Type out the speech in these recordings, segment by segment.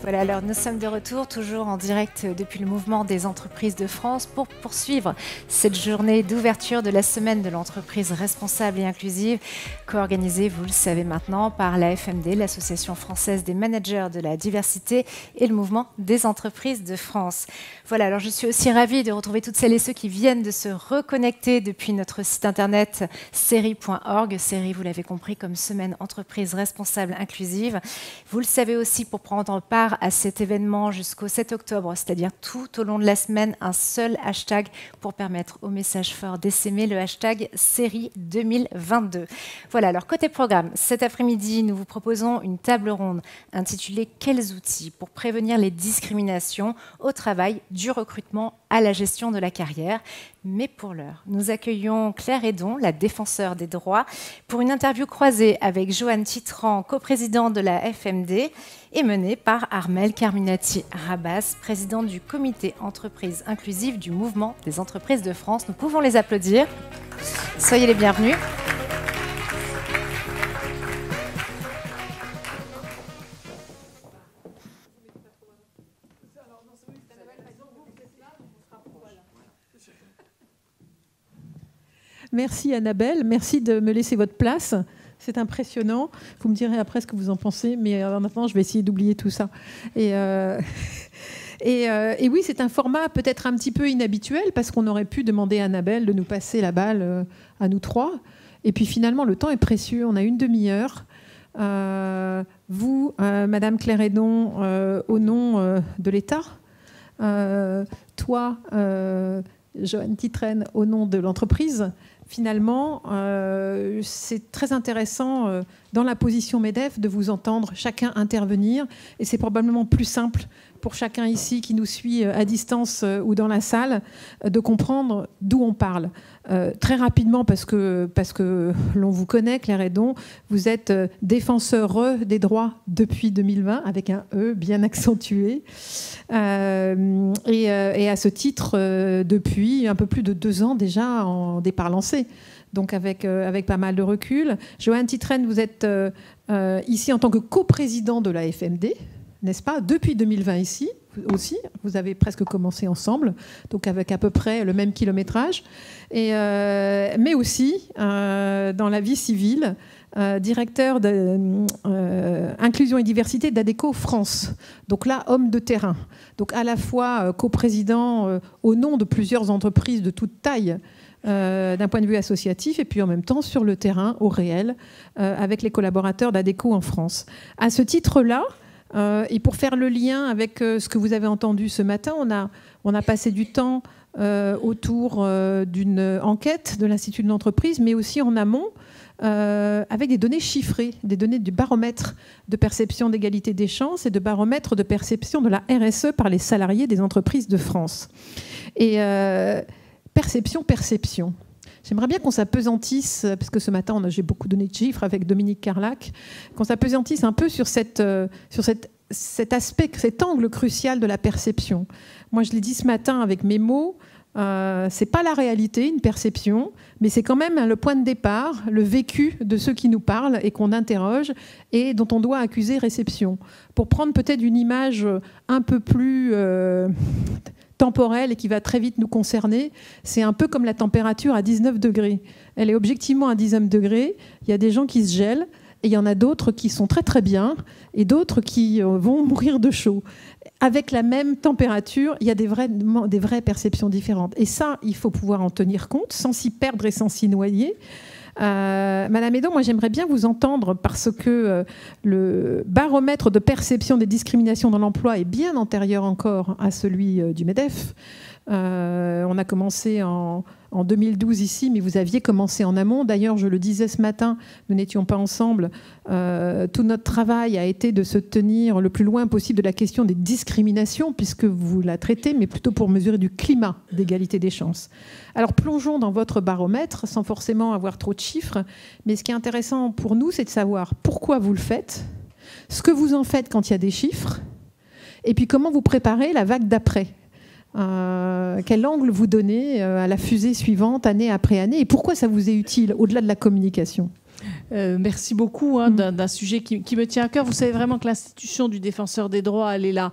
Voilà, alors nous sommes de retour, toujours en direct depuis le mouvement des entreprises de France pour poursuivre cette journée d'ouverture de la semaine de l'entreprise responsable et inclusive, co-organisée, vous le savez maintenant, par la FMD, l'Association française des managers de la diversité et le mouvement des entreprises de France. Voilà, alors je suis aussi ravie de retrouver toutes celles et ceux qui viennent de se reconnecter depuis notre site internet série.org, série, vous l'avez compris, comme semaine entreprise responsable inclusive. Vous le savez aussi, pour prendre part à cet événement jusqu'au 7 octobre, c'est-à-dire tout au long de la semaine, un seul hashtag pour permettre au message fort d'essaimer, le hashtag série 2022. Voilà, alors côté programme, cet après-midi, nous vous proposons une table ronde intitulée « Quels outils pour prévenir les discriminations au travail, du recrutement à la gestion de la carrière ?» Mais pour l'heure, nous accueillons Claire Hédon, la défenseure des droits, pour une interview croisée avec Joanne Titran, coprésidente de la FMD, et menée par Armelle Carminati-Rabas, présidente du comité entreprise inclusive du mouvement des entreprises de France. Nous pouvons les applaudir. Soyez les bienvenus. Merci Annabelle, merci de me laisser votre place. C'est impressionnant. Vous me direz après ce que vous en pensez, mais en attendant, je vais essayer d'oublier tout ça. Et oui, c'est un format peut-être un petit peu inhabituel parce qu'on aurait pu demander à Annabelle de nous passer la balle à nous trois. Et puis finalement, le temps est précieux. On a une demi-heure. Vous, Madame Claire Hédon, au nom de l'État. Toi, Joanne Titran, au nom de l'entreprise. Finalement, c'est très intéressant dans la position MEDEF de vous entendre chacun intervenir. Et c'est probablement plus simple pour chacun ici qui nous suit à distance ou dans la salle de comprendre d'où on parle. Très rapidement, parce que l'on vous connaît, Claire Hédon, vous êtes défenseur des droits depuis 2020, avec un E bien accentué. Et à ce titre, depuis un peu plus de 2 ans déjà en départ lancé. Donc avec pas mal de recul. Joanne Titran, vous êtes ici en tant que coprésident de la FMD, n'est-ce pas? Depuis 2020 ici aussi, vous avez presque commencé ensemble, donc avec à peu près le même kilométrage. Mais aussi dans la vie civile, directeur d'inclusion et diversité d'ADECO France. Donc là, homme de terrain. Donc à la fois coprésident au nom de plusieurs entreprises de toute taille, d'un point de vue associatif, et puis en même temps sur le terrain, au réel, avec les collaborateurs d'ADECO en France. À ce titre-là, et pour faire le lien avec ce que vous avez entendu ce matin, on a passé du temps autour d'une enquête de l'Institut de l'entreprise, mais aussi en amont, avec des données chiffrées, des données du baromètre de perception d'égalité des chances et de baromètre de perception de la RSE par les salariés des entreprises de France. Et perception. J'aimerais bien qu'on s'apesantisse, parce que ce matin, j'ai beaucoup donné de chiffres avec Dominique Carlac, qu'on s'apesantisse un peu sur cet aspect, cet angle crucial de la perception. Moi, je l'ai dit ce matin avec mes mots, c'est pas la réalité, une perception, mais c'est quand même le point de départ, le vécu de ceux qui nous parlent et qu'on interroge et dont on doit accuser réception. Pour prendre peut-être une image un peu plus temporelle et qui va très vite nous concerner, c'est un peu comme la température à 19 degrés. Elle est objectivement à 19 degrés, il y a des gens qui se gèlent, et il y en a d'autres qui sont très très bien, et d'autres qui vont mourir de chaud. Avec la même température, il y a des vraies perceptions différentes. Et ça, il faut pouvoir en tenir compte, sans s'y perdre et sans s'y noyer. Madame Hédon, moi j'aimerais bien vous entendre parce que le baromètre de perception des discriminations dans l'emploi est bien antérieur encore à celui du MEDEF. On a commencé en 2012 ici, mais vous aviez commencé en amont. D'ailleurs, je le disais ce matin, nous n'étions pas ensemble. Tout notre travail a été de se tenir le plus loin possible de la question des discriminations, puisque vous la traitez, mais plutôt pour mesurer du climat d'égalité des chances. Alors plongeons dans votre baromètre, sans forcément avoir trop de chiffres. Mais ce qui est intéressant pour nous, c'est de savoir pourquoi vous le faites, ce que vous en faites quand il y a des chiffres, et puis comment vous préparez la vague d'après. Quel angle vous donnez à la fusée suivante, année après année, et pourquoi ça vous est utile, au-delà de la communication? Merci beaucoup d'un sujet qui me tient à cœur. Vous savez vraiment que l'institution du défenseur des droits, elle est là,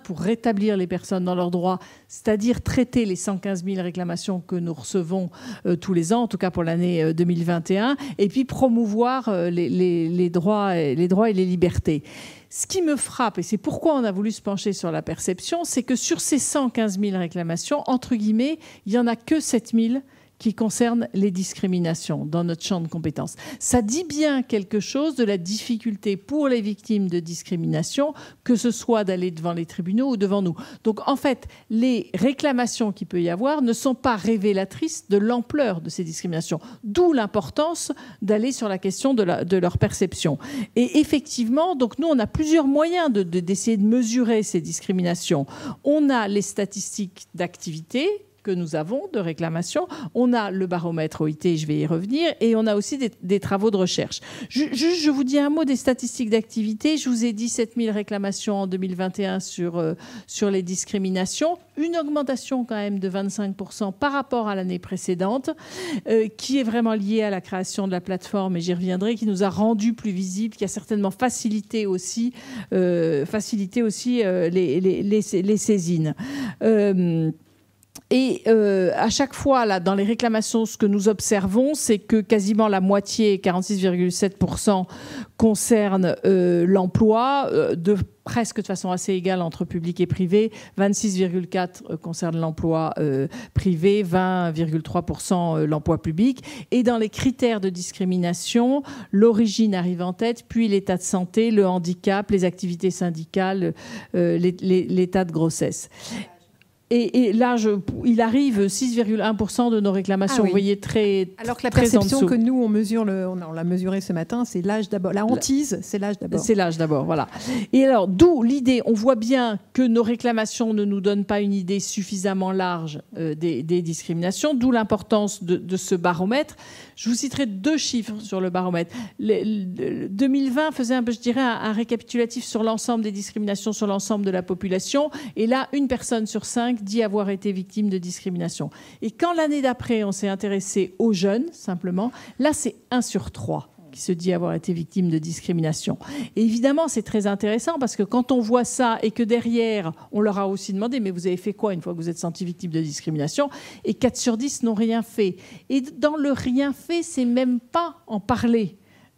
pour rétablir les personnes dans leurs droits, c'est-à-dire traiter les 115 000 réclamations que nous recevons tous les ans, en tout cas pour l'année 2021, et puis promouvoir les droits et les libertés. Ce qui me frappe, et c'est pourquoi on a voulu se pencher sur la perception, c'est que sur ces 115 000 réclamations, entre guillemets, il n'y en a que 7 000 qui concerne les discriminations dans notre champ de compétences. Ça dit bien quelque chose de la difficulté pour les victimes de discrimination, que ce soit d'aller devant les tribunaux ou devant nous. Donc en fait, les réclamations qu'il peut y avoir ne sont pas révélatrices de l'ampleur de ces discriminations, d'où l'importance d'aller sur la question de leur perception. Et effectivement, donc nous, on a plusieurs moyens d'essayer de mesurer ces discriminations. On a les statistiques d'activité que nous avons de réclamation. On a le baromètre OIT, je vais y revenir, et on a aussi des travaux de recherche. Je vous dis un mot des statistiques d'activité. Je vous ai dit 7 000 réclamations en 2021 sur les discriminations, une augmentation quand même de 25% par rapport à l'année précédente, qui est vraiment liée à la création de la plateforme, et j'y reviendrai, qui nous a rendu plus visibles, qui a certainement facilité aussi les saisines. Et à chaque fois, là, dans les réclamations, ce que nous observons, c'est que quasiment la moitié, 46,7%, concerne l'emploi, presque de façon assez égale entre public et privé. 26,4% concerne l'emploi privé, 20,3% l'emploi public. Et dans les critères de discrimination, l'origine arrive en tête, puis l'état de santé, le handicap, les activités syndicales, l'état de grossesse. Et là, il arrive 6,1% de nos réclamations. Ah oui. Vous voyez, très alors que la perception que nous, on mesure, on l'a mesuré ce matin, c'est l'âge d'abord. La hantise, c'est l'âge d'abord. C'est l'âge d'abord, voilà. Et alors, d'où l'idée, on voit bien que nos réclamations ne nous donnent pas une idée suffisamment large des discriminations, d'où l'importance de ce baromètre. Je vous citerai 2 chiffres sur le baromètre. 2020 faisait un peu, je dirais, un récapitulatif sur l'ensemble des discriminations sur l'ensemble de la population. Et là, 1 personne sur 5 dit avoir été victime de discrimination. Et quand l'année d'après, on s'est intéressé aux jeunes, simplement, là, c'est 1 sur 3 qui se dit avoir été victime de discrimination. Et évidemment, c'est très intéressant parce que quand on voit ça et que derrière, on leur a aussi demandé « mais vous avez fait quoi une fois que vous êtes senti victime de discrimination ?» Et 4 sur 10 n'ont rien fait. Et dans le rien fait, c'est même pas en parler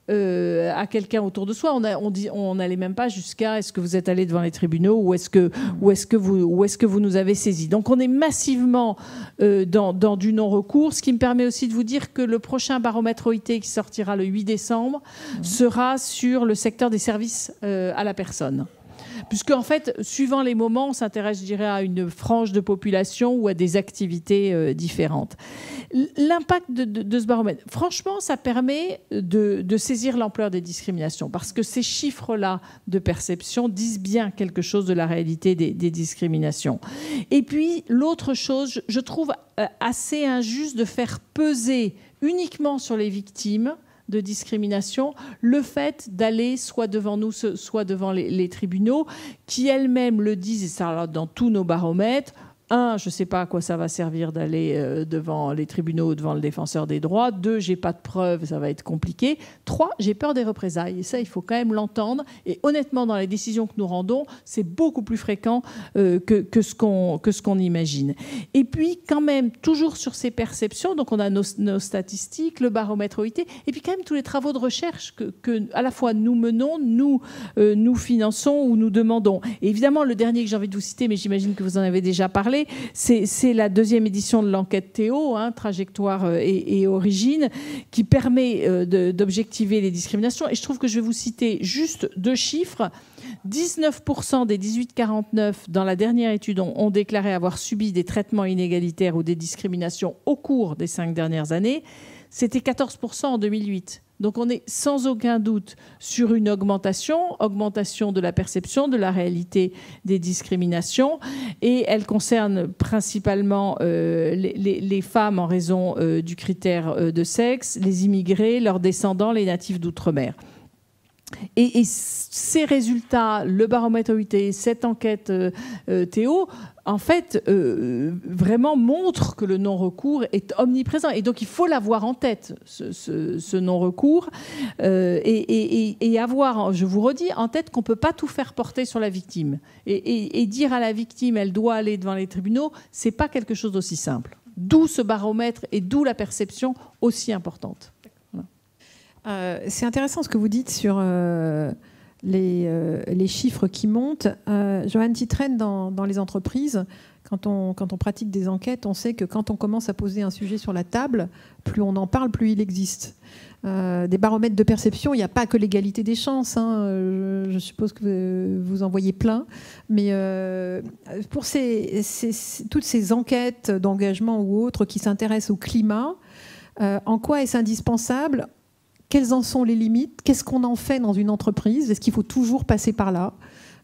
à quelqu'un autour de soi. On n'allait même pas jusqu'à est-ce que vous êtes allé devant les tribunaux ou est-ce que vous nous avez saisis. Donc on est massivement dans du non-recours, ce qui me permet aussi de vous dire que le prochain baromètre OIT qui sortira le 8 décembre sera sur le secteur des services à la personne. Puisque, en fait, suivant les moments, on s'intéresse, je dirais, à une frange de population ou à des activités différentes. L'impact de ce baromètre, franchement, ça permet de saisir l'ampleur des discriminations, parce que ces chiffres-là de perception disent bien quelque chose de la réalité des discriminations. Et puis, l'autre chose, je trouve assez injuste de faire peser uniquement sur les victimes de discrimination, le fait d'aller soit devant nous, soit devant les tribunaux, qui elles-mêmes le disent, et ça dans tous nos baromètres. 1, je ne sais pas à quoi ça va servir d'aller devant les tribunaux, devant le défenseur des droits. 2, j'ai pas de preuves, ça va être compliqué. 3, j'ai peur des représailles. Et ça, il faut quand même l'entendre. Et honnêtement, dans les décisions que nous rendons, c'est beaucoup plus fréquent que ce qu'on imagine. Et puis, quand même, toujours sur ces perceptions, donc on a nos statistiques, le baromètre OIT, et puis quand même tous les travaux de recherche que à la fois nous menons, nous finançons ou nous demandons. Et évidemment, le dernier que j'ai envie de vous citer, mais j'imagine que vous en avez déjà parlé, c'est la 2e édition de l'enquête Théo, trajectoire et origine, qui permet d'objectiver les discriminations. Et je trouve que je vais vous citer juste 2 chiffres. 19% des 18-49 dans la dernière étude ont déclaré avoir subi des traitements inégalitaires ou des discriminations au cours des 5 dernières années. C'était 14% en 2008. Donc on est sans aucun doute sur une augmentation de la perception de la réalité des discriminations, et elle concerne principalement les femmes en raison du critère de sexe, les immigrés, leurs descendants, les natifs d'outre-mer. Et ces résultats, le baromètre OIT, cette enquête Théo, en fait, vraiment montre que le non-recours est omniprésent. Et donc, il faut l'avoir en tête, ce non-recours, et avoir, je vous redis, en tête qu'on ne peut pas tout faire porter sur la victime. Et dire à la victime, elle doit aller devant les tribunaux, ce n'est pas quelque chose d'aussi simple. D'où ce baromètre et d'où la perception aussi importante. Voilà. C'est intéressant ce que vous dites sur... les chiffres qui montent. Joanne Titraine, dans les entreprises, quand on pratique des enquêtes, on sait que quand on commence à poser un sujet sur la table, plus on en parle, plus il existe. Des baromètres de perception, il n'y a pas que l'égalité des chances. Je suppose que vous en voyez plein. Mais pour toutes ces enquêtes d'engagement ou autres qui s'intéressent au climat, en quoi est-ce indispensable ? Quelles en sont les limites? Qu'est-ce qu'on en fait dans une entreprise? Est-ce qu'il faut toujours passer par là?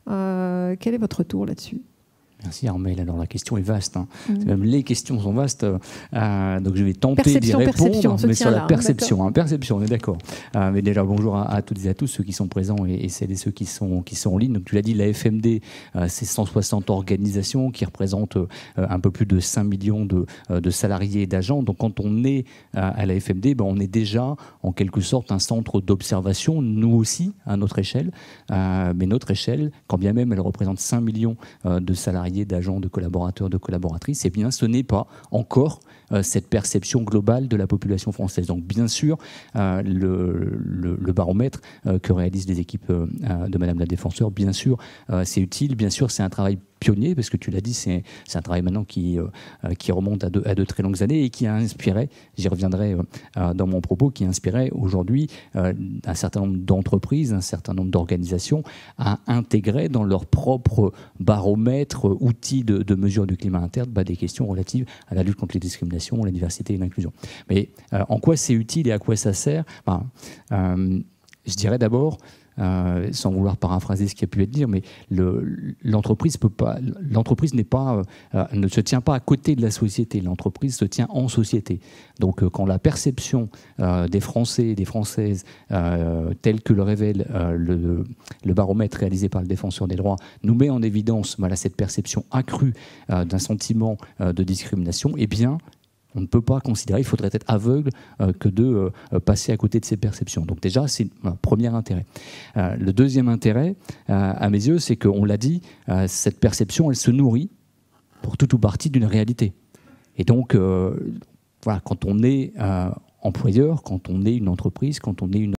Quel est votre retour là-dessus? Merci Armelle. Alors la question est vaste. Même les questions sont vastes. Donc je vais tenter d'y répondre, mais sur la perception. Perception, on est d'accord. Mais déjà bonjour à toutes et à tous ceux qui sont présents et celles et ceux qui sont en ligne. Donc tu l'as dit, la FMD, c'est 160 organisations qui représentent un peu plus de 5 millions de salariés et d'agents. Donc quand on est à la FMD, on est déjà en quelque sorte un centre d'observation, nous aussi à notre échelle. Mais notre échelle, quand bien même elle représente 5 millions de salariés, d'agents, de collaborateurs, de collaboratrices, eh bien ce n'est pas encore cette perception globale de la population française. Donc bien sûr, le baromètre que réalisent les équipes de Madame la Défenseure, bien sûr, c'est utile, bien sûr, c'est un travail pionnier, parce que tu l'as dit, c'est un travail maintenant qui remonte à de très longues années et qui a inspiré, j'y reviendrai dans mon propos, qui a inspiré aujourd'hui un certain nombre d'entreprises, un certain nombre d'organisations à intégrer dans leur propre baromètre, outils de mesure du climat interne, des questions relatives à la lutte contre les discriminations, la diversité et l'inclusion. Mais en quoi c'est utile et à quoi ça sert? Je dirais d'abord, sans vouloir paraphraser ce qui a pu être dit, mais l'entreprise ne se tient pas à côté de la société. L'entreprise se tient en société. Donc, quand la perception des Français et des Françaises, telle que le révèle le baromètre réalisé par le Défenseur des droits, nous met en évidence cette perception accrue d'un sentiment de discrimination, eh bien, on ne peut pas considérer, il faudrait être aveugle que de passer à côté de ces perceptions. Donc déjà, c'est un premier intérêt. Le deuxième intérêt, à mes yeux, c'est qu'on l'a dit, cette perception, elle se nourrit pour tout ou partie d'une réalité. Et donc, quand on est employeur, quand on est une entreprise, quand on est une